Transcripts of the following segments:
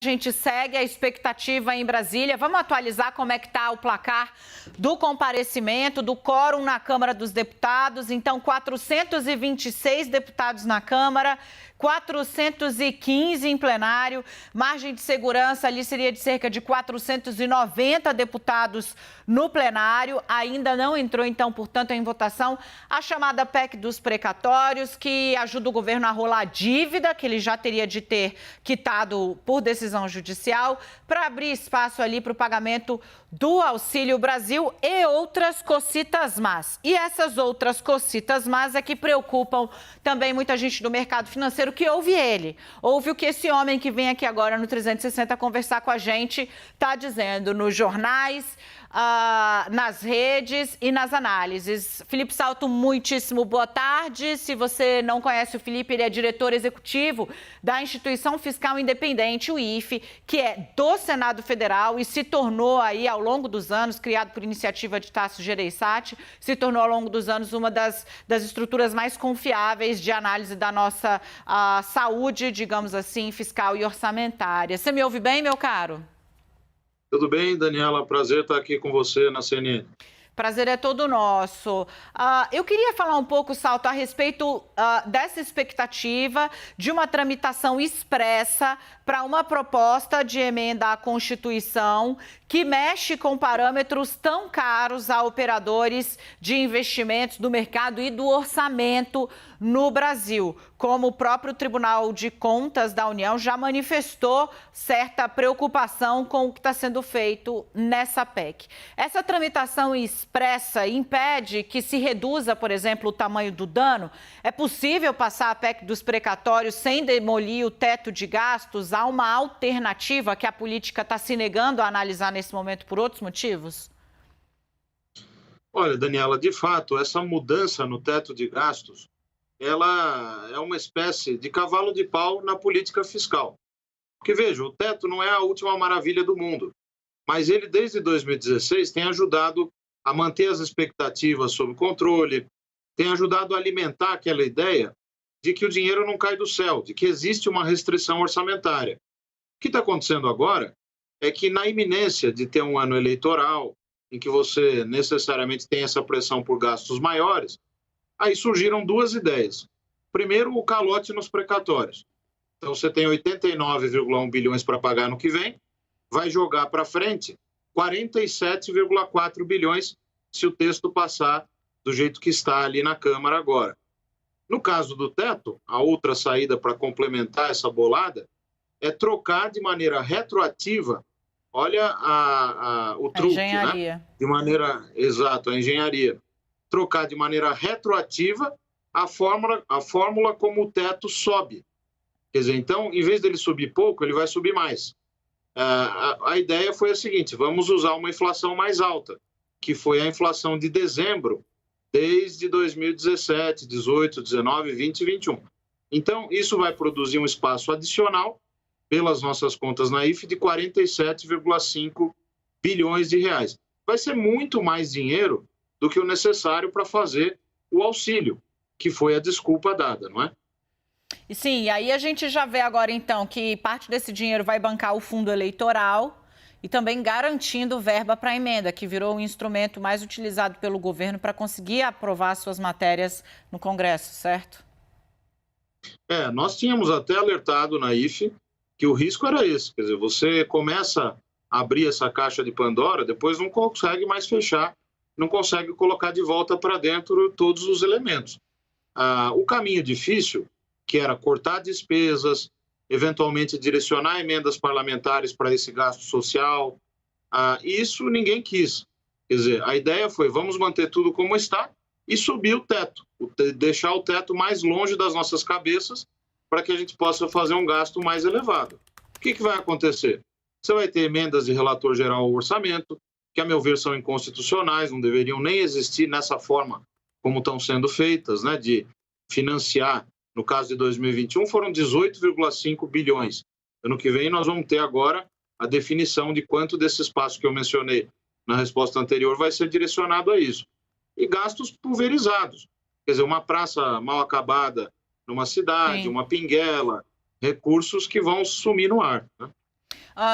A gente segue a expectativa em Brasília. Vamos atualizar como é que está o placar do comparecimento, do quórum na Câmara dos Deputados. Então, 426 deputados na Câmara, 415 em plenário. Margem de segurança ali seria de cerca de 490 deputados no plenário. Ainda não entrou, então, portanto, em votação a chamada PEC dos precatórios, que ajuda o governo a rolar a dívida que ele já teria de ter quitado por decisão judicial, para abrir espaço ali para o pagamento do Auxílio Brasil e outras cocitas más. E essas outras cocitas más é que preocupam também muita gente do mercado financeiro, que ouve ele. Ouve o que esse homem que vem aqui agora no 360 conversar com a gente está dizendo nos jornais, nas redes e nas análises. Felipe Salto, muitíssimo boa tarde. Se você não conhece o Felipe, ele é diretor executivo da Instituição Fiscal Independente, o IFE, que é do Senado Federal e se tornou aí ao longo dos anos, criado por iniciativa de Tasso Gereissati, se tornou ao longo dos anos uma das estruturas mais confiáveis de análise da nossa saúde, digamos assim, fiscal e orçamentária. Você me ouve bem, meu caro? Tudo bem, Daniela? Prazer estar aqui com você na CNN. Prazer é todo nosso. Eu queria falar um pouco, Salto, a respeito dessa expectativa de uma tramitação expressa para uma proposta de emenda à Constituição que mexe com parâmetros tão caros a operadores de investimentos do mercado e do orçamento no Brasil, como o próprio Tribunal de Contas da União já manifestou certa preocupação com o que está sendo feito nessa PEC. Essa tramitação expressa impede que se reduza, por exemplo, o tamanho do dano? É possível passar a PEC dos precatórios sem demolir o teto de gastos? Há uma alternativa que a política está se negando a analisar nesse momento por outros motivos? Olha, Daniela, de fato, essa mudança no teto de gastos, ela é uma espécie de cavalo de pau na política fiscal. Porque, veja, o teto não é a última maravilha do mundo, mas ele, desde 2016, tem ajudado a manter as expectativas sob controle, tem ajudado a alimentar aquela ideia de que o dinheiro não cai do céu, de que existe uma restrição orçamentária. O que está acontecendo agora é que, na iminência de ter um ano eleitoral, em que você necessariamente tem essa pressão por gastos maiores, aí surgiram duas ideias. Primeiro, o calote nos precatórios. Então, você tem 89,1 bilhões para pagar no que vem, vai jogar para frente 47,4 bilhões se o texto passar do jeito que está ali na Câmara agora. No caso do teto, a outra saída para complementar essa bolada é trocar de maneira retroativa, olha o truque, né? De maneira exata, a engenharia. Trocar de maneira retroativa a fórmula como o teto sobe. Quer dizer, então, em vez dele subir pouco, ele vai subir mais. A ideia foi a seguinte: vamos usar uma inflação mais alta, que foi a inflação de dezembro, desde 2017, 18, 19, 20 e 21. Então, isso vai produzir um espaço adicional, pelas nossas contas na IFE, de 47,5 bilhões de reais. Vai ser muito mais dinheiro do que o necessário para fazer o auxílio, que foi a desculpa dada, não é? E sim, e aí a gente já vê agora, então, que parte desse dinheiro vai bancar o fundo eleitoral e também garantindo verba para a emenda, que virou o instrumento mais utilizado pelo governo para conseguir aprovar suas matérias no Congresso, certo? Nós tínhamos até alertado na IFE que o risco era esse. Quer dizer, você começa a abrir essa caixa de Pandora, depois não consegue mais fechar, não consegue colocar de volta para dentro todos os elementos. O caminho difícil, que era cortar despesas, eventualmente direcionar emendas parlamentares para esse gasto social, isso ninguém quis. Quer dizer, a ideia foi: vamos manter tudo como está e subir o teto, deixar o teto mais longe das nossas cabeças para que a gente possa fazer um gasto mais elevado. O que vai acontecer? Você vai ter emendas de relator geral ao orçamento, que, a meu ver, são inconstitucionais, não deveriam nem existir nessa forma como estão sendo feitas, né, de financiar. No caso de 2021, foram 18,5 bilhões. Ano que vem, nós vamos ter agora a definição de quanto desse espaço que eu mencionei na resposta anterior vai ser direcionado a isso. E gastos pulverizados. Quer dizer, uma praça mal acabada numa cidade, uma pinguela, recursos que vão sumir no ar, né?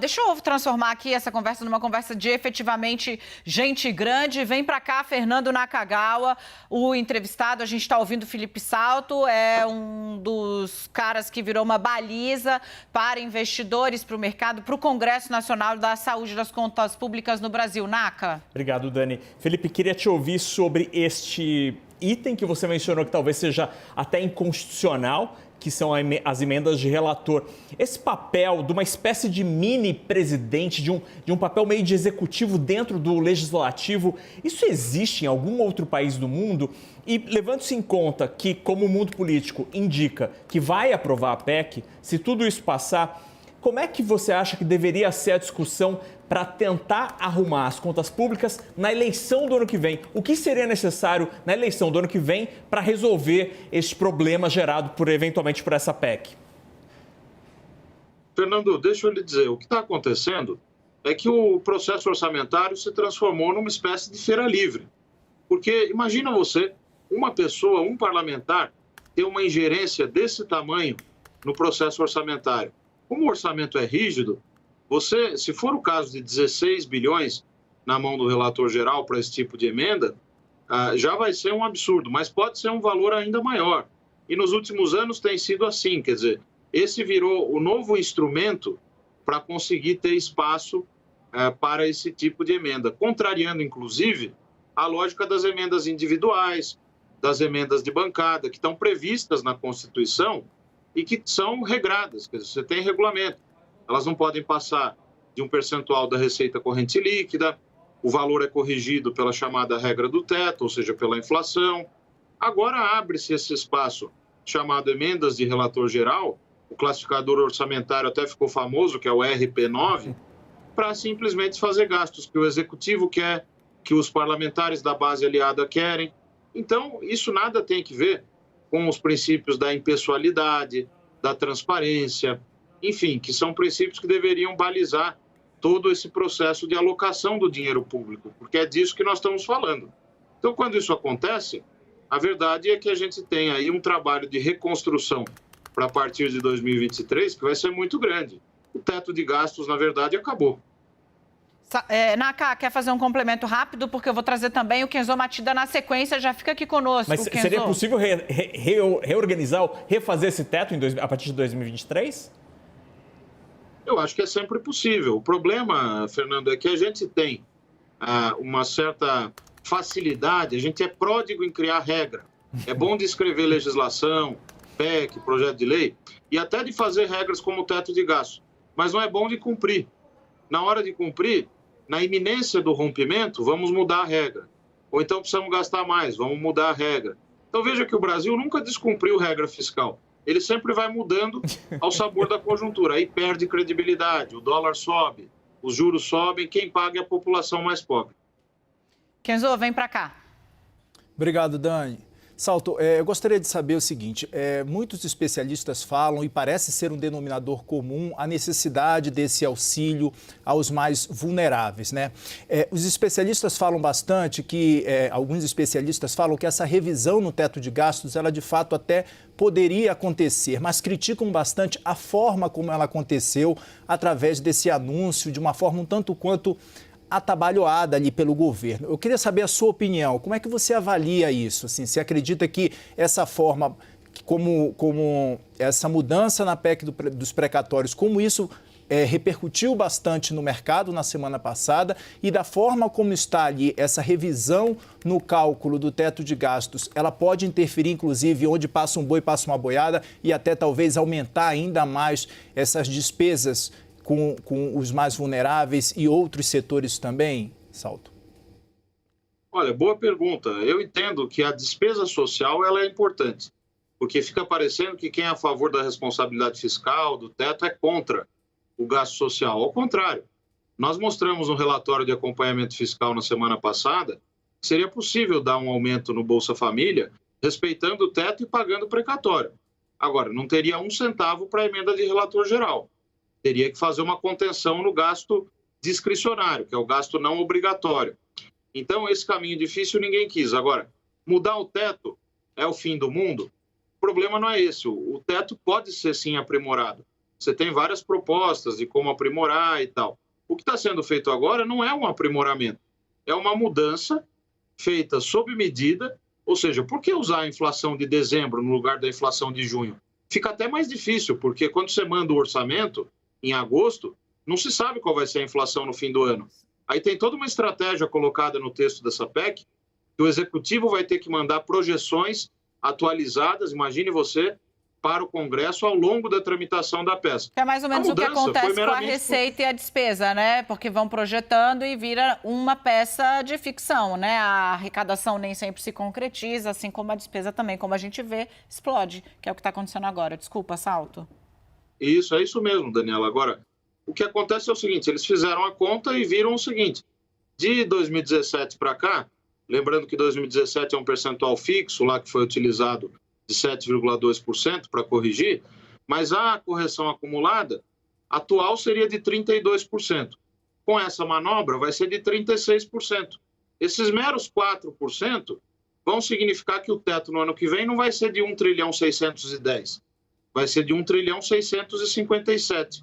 Deixa eu transformar aqui essa conversa numa conversa de efetivamente gente grande. Vem para cá, Fernando Nakagawa, o entrevistado. A gente está ouvindo o Felipe Salto, é um dos caras que virou uma baliza para investidores, para o mercado, para o Congresso Nacional da Saúde das Contas Públicas no Brasil. Naka. Obrigado, Dani. Felipe, queria te ouvir sobre este item que você mencionou que talvez seja até inconstitucional, que são as emendas de relator. Esse papel de uma espécie de mini presidente, de um papel meio de executivo dentro do legislativo, isso existe em algum outro país do mundo? E levando-se em conta que, como o mundo político indica que vai aprovar a PEC, se tudo isso passar, como é que você acha que deveria ser a discussão para tentar arrumar as contas públicas na eleição do ano que vem? O que seria necessário na eleição do ano que vem para resolver este problema gerado eventualmente por essa PEC? Fernando, deixa eu lhe dizer, o que está acontecendo é que o processo orçamentário se transformou numa espécie de feira livre. Porque imagina você, uma pessoa, um parlamentar, ter uma ingerência desse tamanho no processo orçamentário. Como o orçamento é rígido, você, se for o caso de 16 bilhões na mão do relator geral para esse tipo de emenda, já vai ser um absurdo, mas pode ser um valor ainda maior. E nos últimos anos tem sido assim, quer dizer, esse virou o novo instrumento para conseguir ter espaço para esse tipo de emenda, contrariando, inclusive, a lógica das emendas individuais, das emendas de bancada, que estão previstas na Constituição e que são regradas, quer dizer, você tem regulamento. Elas não podem passar de um percentual da receita corrente líquida, o valor é corrigido pela chamada regra do teto, ou seja, pela inflação. Agora abre-se esse espaço chamado emendas de relator geral, o classificador orçamentário até ficou famoso, que é o RP9, para simplesmente fazer gastos que o executivo quer, que os parlamentares da base aliada querem. Então, isso nada tem que ver com os princípios da impessoalidade, da transparência, enfim, que são princípios que deveriam balizar todo esse processo de alocação do dinheiro público, porque é disso que nós estamos falando. Então, quando isso acontece, a verdade é que a gente tem aí um trabalho de reconstrução para a partir de 2023 que vai ser muito grande. O teto de gastos, na verdade, acabou. Naka, quer fazer um complemento rápido? Porque eu vou trazer também o Kenzo Matida na sequência, já fica aqui conosco. Mas seria possível reorganizar ou refazer esse teto a partir de 2023? Eu acho que é sempre possível. O problema, Fernando, é que a gente tem uma certa facilidade, a gente é pródigo em criar regra. É bom de escrever legislação, PEC, projeto de lei, e até de fazer regras como o teto de gastos, mas não é bom de cumprir. Na hora de cumprir, na iminência do rompimento, vamos mudar a regra. Ou então precisamos gastar mais, vamos mudar a regra. Então veja que o Brasil nunca descumpriu regra fiscal. Ele sempre vai mudando ao sabor da conjuntura. Aí perde credibilidade, o dólar sobe, os juros sobem, quem paga é a população mais pobre. Kenzo, vem para cá. Obrigado, Dani. Salto, eu gostaria de saber o seguinte, muitos especialistas falam, e parece ser um denominador comum, a necessidade desse auxílio aos mais vulneráveis, né? Os especialistas falam bastante que, alguns especialistas falam que essa revisão no teto de gastos, ela de fato até poderia acontecer, mas criticam bastante a forma como ela aconteceu, através desse anúncio, de uma forma um tanto quanto atabalhoada ali pelo governo. Eu queria saber a sua opinião. Como é que você avalia isso? Assim, você acredita que essa forma, como essa mudança na PEC dos precatórios, como isso repercutiu bastante no mercado na semana passada e da forma como está ali essa revisão no cálculo do teto de gastos, ela pode interferir, inclusive, onde passa um boi, passa uma boiada e até talvez aumentar ainda mais essas despesas com os mais vulneráveis e outros setores também, Salto? Olha, boa pergunta. Eu entendo que a despesa social ela é importante, porque fica parecendo que quem é a favor da responsabilidade fiscal, do teto, é contra o gasto social. Ao contrário, nós mostramos no relatório de acompanhamento fiscal na semana passada que seria possível dar um aumento no Bolsa Família, respeitando o teto e pagando o precatório. Agora, não teria um centavo para a emenda de relator geral. Teria que fazer uma contenção no gasto discricionário, que é o gasto não obrigatório. Então, esse caminho difícil ninguém quis. Agora, mudar o teto é o fim do mundo? O problema não é esse. O teto pode ser, sim, aprimorado. você tem várias propostas de como aprimorar e tal. O que está sendo feito agora não é um aprimoramento, é uma mudança feita sob medida, ou seja, por que usar a inflação de dezembro no lugar da inflação de junho? Fica até mais difícil, porque quando você manda o orçamento, em agosto, não se sabe qual vai ser a inflação no fim do ano. Aí tem toda uma estratégia colocada no texto dessa PEC, que o Executivo vai ter que mandar projeções atualizadas, imagine você, para o Congresso ao longo da tramitação da peça. É mais ou menos o que acontece com a receita e a despesa, né? Porque vão projetando e vira uma peça de ficção, né? A arrecadação nem sempre se concretiza, assim como a despesa também, como a gente vê, explode, que é o que está acontecendo agora. Desculpa, Salto. Isso, é isso mesmo, Daniela. Agora, o que acontece é o seguinte, eles fizeram a conta e viram o seguinte, de 2017 para cá, lembrando que 2017 é um percentual fixo lá que foi utilizado de 7,2% para corrigir, mas a correção acumulada atual seria de 32%. Com essa manobra vai ser de 36%. Esses meros 4% vão significar que o teto no ano que vem não vai ser de 1.610, vai ser de 1.657.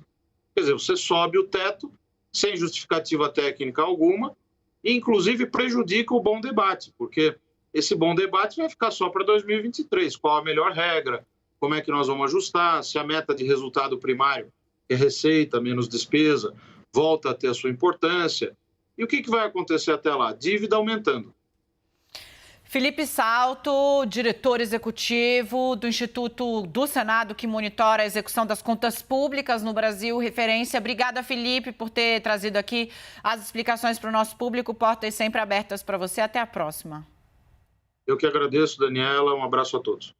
Quer dizer, você sobe o teto sem justificativa técnica alguma e, inclusive, prejudica o bom debate, porque esse bom debate vai ficar só para 2023. Qual a melhor regra? Como é que nós vamos ajustar? Se a meta de resultado primário, que é receita menos despesa, volta a ter a sua importância. E o que vai acontecer até lá? Dívida aumentando. Felipe Salto, diretor executivo do Instituto do Senado, que monitora a execução das contas públicas no Brasil, referência. Obrigada, Felipe, por ter trazido aqui as explicações para o nosso público. Portas sempre abertas para você. Até a próxima. Eu que agradeço, Daniela. Um abraço a todos.